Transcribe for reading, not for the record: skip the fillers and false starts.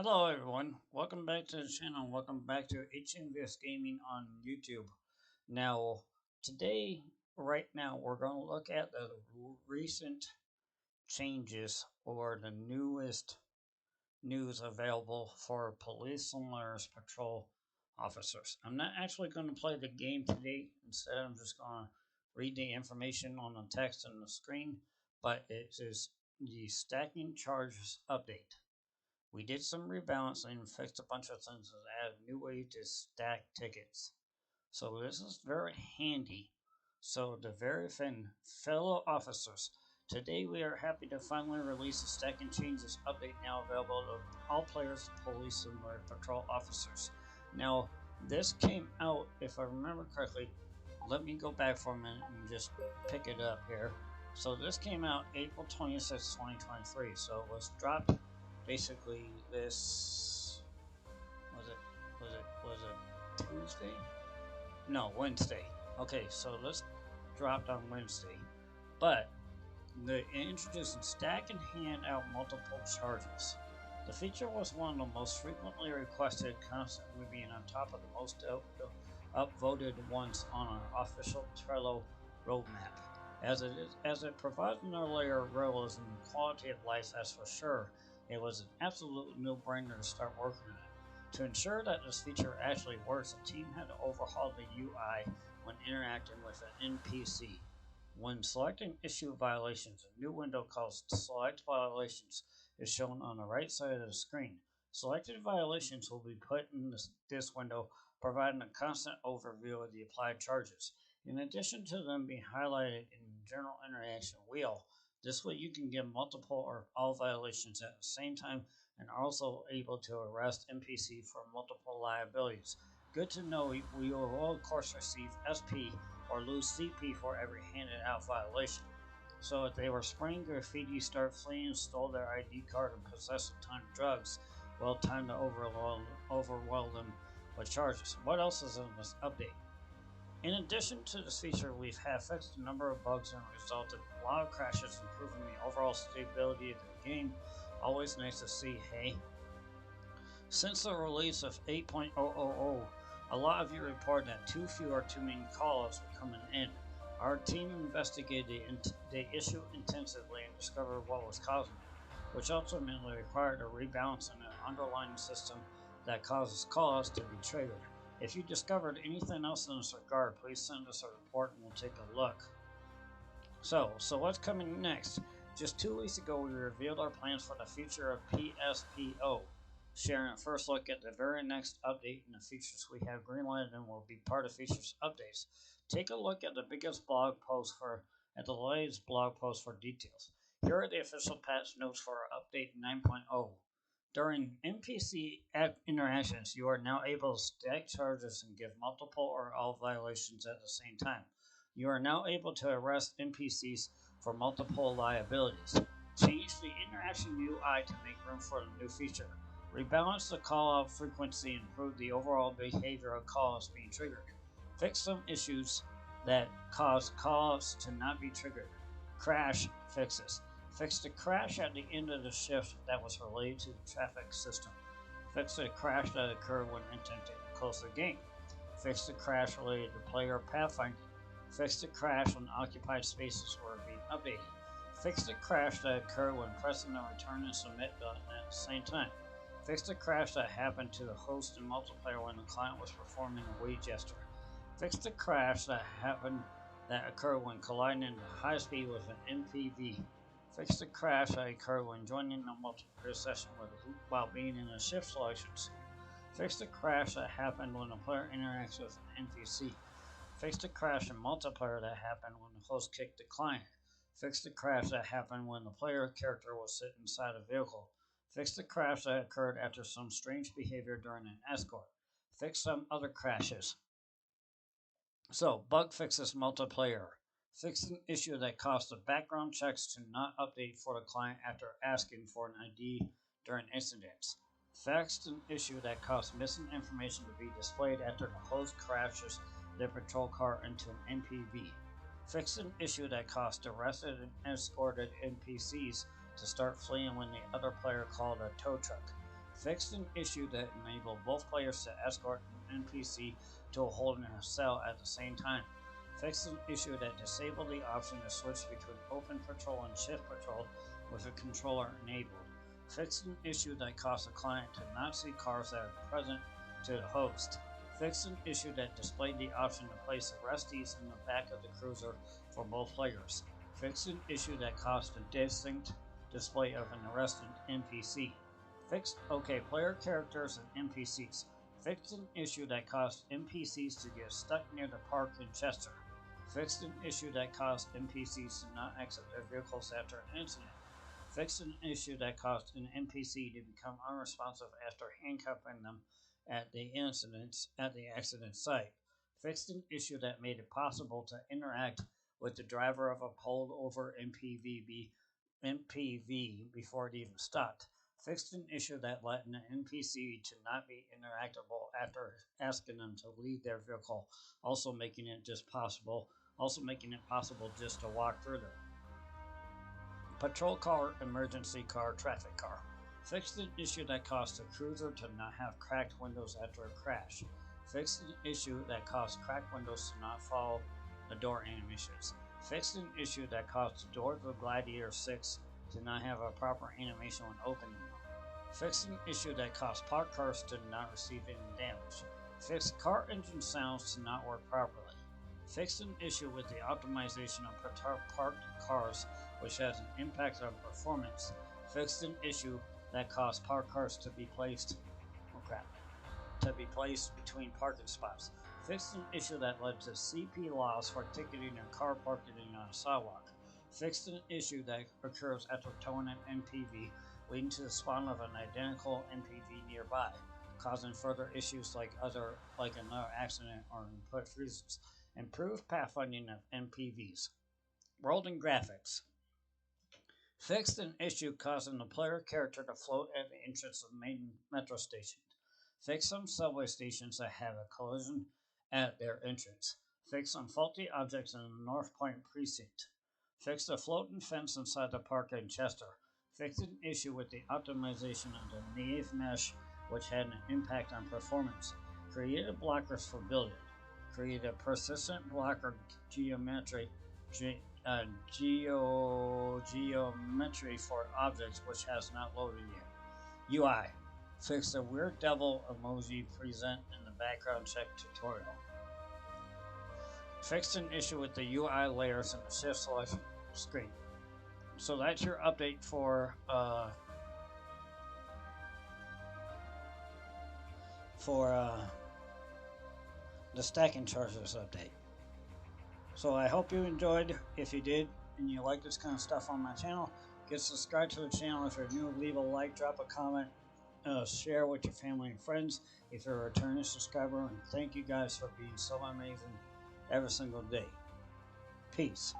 Hello everyone, welcome back to the channel, welcome back to HNVS Gaming on YouTube. Now, today, right now, we're going to look at the recent changes or the newest news available for police alerts patrol officers. I'm not actually going to play the game today, instead I'm just going to read the information on the text on the screen, but it is the stacking charges update. We did some rebalancing, fixed a bunch of things, and added a new way to stack tickets. So this is very handy. So the very fellow officers, today we are happy to finally release the stacking changes update now available to all players, police, and patrol officers. Now this came out, if I remember correctly, let me go back for a minute and just pick it up here. So this came out April 26, 2023. So it was dropped basically this was it Tuesday? No, Wednesday. Okay, so this dropped on Wednesday. But they introduced stack and hand out multiple charges. The feature was one of the most frequently requested, constantly being on top of the most upvoted ones on our official Trello roadmap. As it provides another layer of realism and quality of life, that's for sure. It was an absolute no-brainer to start working on it. To ensure that this feature actually works, the team had to overhaul the UI when interacting with an NPC. When selecting issue violations, a new window called Select Violations is shown on the right side of the screen. Selected violations will be put in this window, providing a constant overview of the applied charges. In addition to them being highlighted in the general interaction wheel, this way you can get multiple or all violations at the same time and also able to arrest NPC for multiple liabilities. Good to know we will of course receive SP or lose CP for every handed out violation. So if they were spraying graffiti, start fleeing, stole their ID card, and possessed a ton of drugs, well, time to overwhelm them with charges. What else is in this update? In addition to this feature, we've fixed a number of bugs and resulted in a lot of crashes, improving the overall stability of the game. Always nice to see, hey? Since the release of 8.000, a lot of you reported that too few or too many calls were coming in. Our team investigated the issue intensively and discovered what was causing it, which ultimately required a rebalance in the underlying system that causes calls to be triggered. If you discovered anything else in this regard, please send us a report and we'll take a look. So what's coming next? Just 2 weeks ago, we revealed our plans for the future of PSPO, sharing a first look at the very next update and the features we have greenlighted and will be part of features updates. Take a look at the the latest blog post for details. Here are the official patch notes for our update 9.0. During NPC interactions, you are now able to stack charges and give multiple or all violations at the same time. You are now able to arrest NPCs for multiple liabilities. Change the interaction UI to make room for the new feature. Rebalance the call-out frequency and improve the overall behavior of calls being triggered. Fix some issues that cause calls to not be triggered. Crash fixes. Fix the crash at the end of the shift that was related to the traffic system. Fix the crash that occurred when attempting to close the game. Fix the crash related to player pathfinding. Fix the crash when occupied spaces were being updated. Fix the crash that occurred when pressing the return and submit button at the same time. Fix the crash that happened to the host in multiplayer when the client was performing a wage gesture. Fix the crash that occurred when colliding in high speed with an MPV. Fix the crash that occurred when joining a multiplayer session while being in a shift selection scene. Fix the crash that happened when the player interacts with an NPC. Fix the crash in multiplayer that happened when the host kicked the client. Fix the crash that happened when the player character was sitting inside a vehicle. Fix the crash that occurred after some strange behavior during an escort. Fix some other crashes. So, bug fixes multiplayer. Fix an issue that caused the background checks to not update for the client after asking for an ID during incidents. Fixed an issue that caused missing information to be displayed after the host crashes their patrol car into an MPV. Fixed an issue that caused arrested and escorted NPCs to start fleeing when the other player called a tow truck. Fixed an issue that enabled both players to escort an NPC to a hole in a cell at the same time. Fixed an issue that disabled the option to switch between open patrol and shift patrol with a controller enabled. Fixed an issue that caused the client to not see cars that are present to the host. Fixed an issue that displayed the option to place arrestees in the back of the cruiser for both players. Fixed an issue that caused a distinct display of an arrested NPC. Fixed player characters and NPCs. Fixed an issue that caused NPCs to get stuck near the park in Chester. Fixed an issue that caused NPCs to not exit their vehicles after an incident. Fixed an issue that caused an NPC to become unresponsive after handcuffing them at the accident site. Fixed an issue that made it possible to interact with the driver of a pulled over MPV before it even stopped. Fixed an issue that led an NPC to not be interactable after asking them to leave their vehicle, also making it possible just to walk through them. Patrol car, emergency car, traffic car. Fixed an issue that caused the cruiser to not have cracked windows after a crash. Fixed an issue that caused cracked windows to not follow the door animations. Fixed an issue that caused the doors of Gladiator 6 to not have a proper animation when opening them. Fixed an issue that caused parked cars to not receive any damage. Fixed car engine sounds to not work properly. Fixed an issue with the optimization of parked cars, which has an impact on performance. Fixed an issue that caused parked cars to be placed between parking spots. Fixed an issue that led to CP laws for ticketing and car parking on a sidewalk. Fixed an issue that occurs after towing an NPV, leading to the spawn of an identical NPV nearby, causing further issues like another accident or input freezes. Improved pathfinding of NPVs. World and graphics. Fixed an issue causing the player character to float at the entrance of main metro station. Fixed some subway stations that have a collision at their entrance. Fixed some faulty objects in the North Point precinct. Fixed a floating fence inside the park in Chester. Fixed an issue with the optimization of the Nave mesh, which had an impact on performance. Created blockers for building. Created persistent blocker geometry for objects, which has not loaded yet. UI. Fixed a weird devil emoji present in the background check tutorial. Fixed an issue with the UI layers in the shift selection screen. So that's your update for the stacking charges update. So I hope you enjoyed. If you did and you like this kind of stuff on my channel, get subscribed to the channel. If you're new, leave a like, drop a comment, share with your family and friends if you're a returning subscriber. And thank you guys for being so amazing every single day. Peace.